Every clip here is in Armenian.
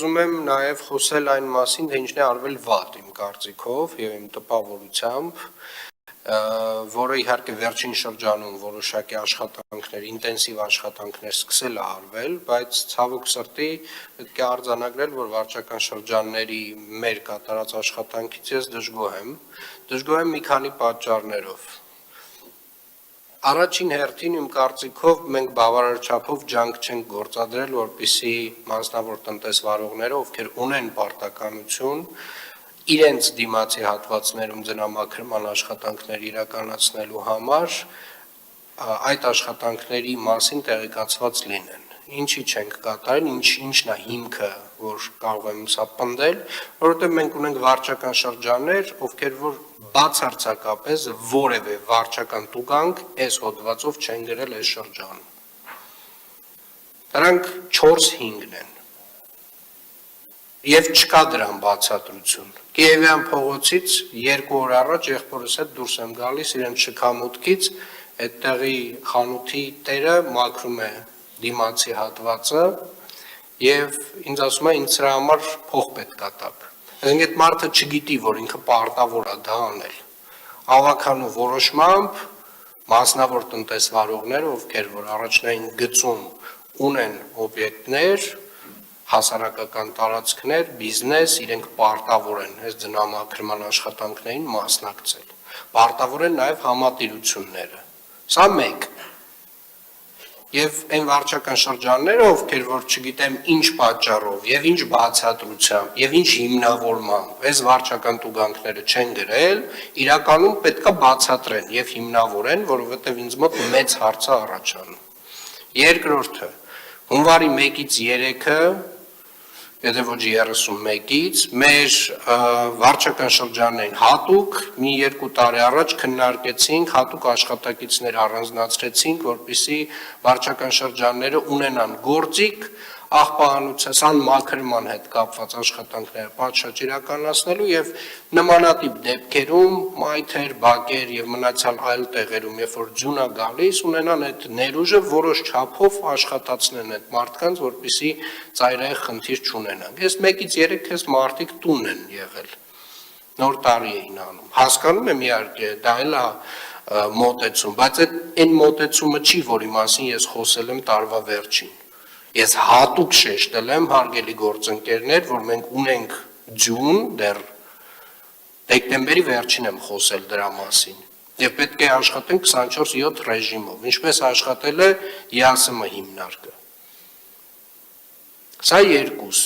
ուզում եմ նաև խոսել այն մասին, թե ինչն է արվել վատ իմ կարծիքով եւ իմ տպավորությամբ, որը իհարկե վերջին շրջանում որոշակի աշխատանքներ, ինտենսիվ աշխատանքներ սկսել է արվել, բայց ցավոք սրտի պետք է արձանագրել, որ վարչական շրջանների մեր կատարած աշխատանքից ես դժգոհ եմ մի քանի պատճառներով։ Առաջին հերթին իմ կարծիքով մենք բավարար չափով ջանք չենք գործադրել, որպեսզի մասնավոր տնտեսվարողները, ովքեր ունեն պարտականություն, իրենց դիմացի հատվածներում ձնամաքրման աշխատանքներ իրականացնելու համար այդ աշխատանքների մասին տեղեկացված լինեն։ Ինչի չենք կատարել, ինչն է հիմքը, որ կարող եմ սա պնդել, որովհետև մենք ունենք վարչական շրջաններ, ովքեր որ բացարձակապես որևէ վարչական տուգանք այս հոդվածով չեն գրել այս շրջանում։ Դրանք 4-5-ն են։ Եվ չկա դրան բացատրություն։ Կիևյան փողոցից 2 օր առաջ եղբորս հետ դուրս եմ գալիս իրենց շքամուտքից, այդտեղի խանութի տերը մաքրում է դիմացի հատվածը եւ ինձ ասում է ինձ սրա համար փող պետք է տաք։ Այսինքն այդ մարդը չգիտի, որ ինքը պարտավոր է դա անել։ Ավականու որոշմամբ մասնավոր տնտեսվարողները, ովքեր որ առաջնային գծում ունեն օբյեկտներ, հասարակական տարածքներ, բիզնես, իրենք պարտավոր են այս ձնամաքրման աշխատանքներին մասնակցել։ Պարտավոր են նաև համատիրությունները։ Սա մեկ։ Եվ այն վարչական շրջանները, ովքեր որ չգիտեմ ինչ պատճառով եւ ինչ բացատրությամբ եւ ինչ հիմնավորմամբ այս վարչական տուգանքները չեն գրել, իրականում պետքա բացատրեն եւ հիմնավորեն, որովհետեւ ինձ մոտ մեծ հարց է առաջանում։ Երկրորդը, հունվարի 1-ից 3-ը, եթե ոչ 31-ից, մեր վարչական շրջաններին հատուկ մի 2 տարի առաջ քննարկեցինք, հատուկ աշխատակիցներ առանձնացրեցինք, որպեսզի վարչական շրջանները ունենան գործիք աղբահանության մաքրման հետ կապված աշխատանքները պատշաճ իրականացնելու եւ նմանատիպ դեպքերում մայթեր, բակեր եւ մնացյալ այլ տեղերում, երբ որ ձյուն է գալիս, ունենան այդ ներուժը որոշ չափով աշխատացնեն այդ մարդկանց, որպեսզի ծայրահեղ խնդիր չունենան։ Ես 1-ից 3 քեզ մարդիկ տուն են եղել։ Նոր տարի էին անում։ Հասկանում եմ իհարկե, դա էլ է մոտեցում, բայց այն մոտեցումը չի, որի մասին ես խոսել եմ տարվա վերջին։ Ես հատուկ շեշտել եմ, հարգելի գործընկերներ, որ մենք ունենք ձյուն, դեռ դեկտեմբերի վերջին եմ խոսել դրա մասին, եւ պետք է աշխատենք 24/7 ռեժիմով, ինչպես աշխատել է ԵԱՍՄ հիմնարկը։ Սա 2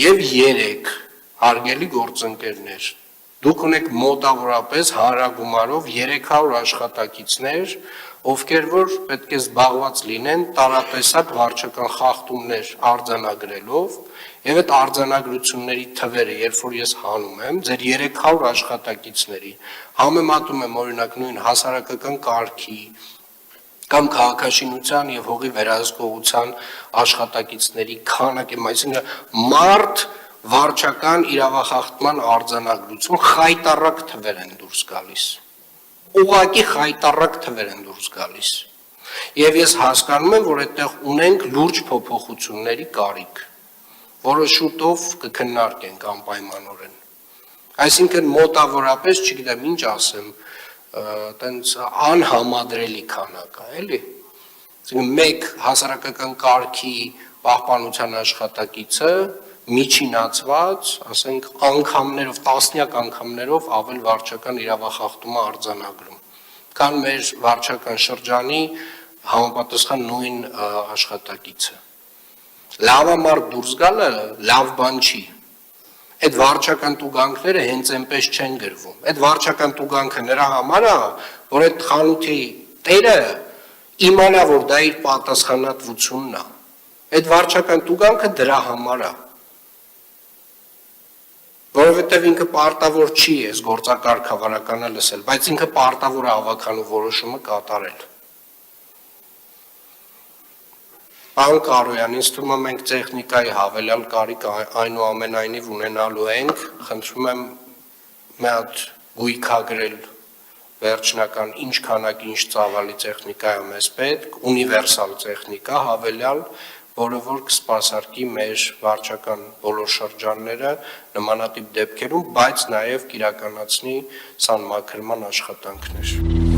եւ 3, հարգելի գործընկերներ, դուք ունեք մոտավորապես հանրագումարով 300 աշխատակիցներ, ովքեր որ պետք է զբաղված լինեն տարատեսակ վարչական խախտումներ արձանագրելով, եւ այդ արձանագրությունների թվերը, երբ որ ես հանում եմ, ձեր 300 աշխատակիցների, համեմատում եմ օրինակ նույն հասարակական կարգի կամ քաղաքաշինության եւ հողի վերահսկողության աշխատակիցների քանակը, այսինքն մարդ վարչական իրավախախտման արձանագրություն խայտառակ թվեր են դուրս գալիս։ Ուղղակի խայտառակ թվեր են դուրս գալիս։ Եվ ես հասկանում եմ, որ այդտեղ ունենք լուրջ փոփոխությունների կարիք, որը շուտով կքննարկենք անպայմանորեն։ Այսինքն մոտավորապես, չգիտեմ ինչ ասեմ, տենց անհամադրելի քանակ է, էլի։ Այսինքն մեկ հասարակական կարգի պահպանության աշխատակիցը միջինացված, ասենք անգամներով, տասնյակ անգամներով ավել վարչական իրավախախտումը արձանագրում, քան մեր վարչական շրջանի համապատասխան նույն աշխատակիցը։ Լավամարդ դուրս գալը լավ բան չի։ Այդ վարչական տուգանքները հենց այնպես չեն գրվում։ Այդ վարչական տուգանքը նրա համար է, որ այդ խանութի տերը իմանա, որ դա իր պատասխանատվությունն է։ Այդ վարչական տուգանքը դրա համար է։ Որովհետև ինքը պարտավոր չի այս գործակարգ հավարականը լսել, բայց ինքը պարտավոր է ավականու որոշումը կատարել։ Պարոն Կարոյան, ինձ թվում է մենք տեխնիկայի հավելյալ կարիք այնուամենայնիվ ունենալու ենք, խնդրում եմ մի հատ գույքագրել վերջնական ինչ քանակ ինչ ծավալի տեխնիկա է մեզ պետք, ունիվերսալ տեխնիկա հավելյալ, որը որ կսպասարկի մեր վարչական բոլոր շրջանները նմանատիպ դեպքերում, բայց նաև կիրականացնի սանմաքրման աշխատանքներ։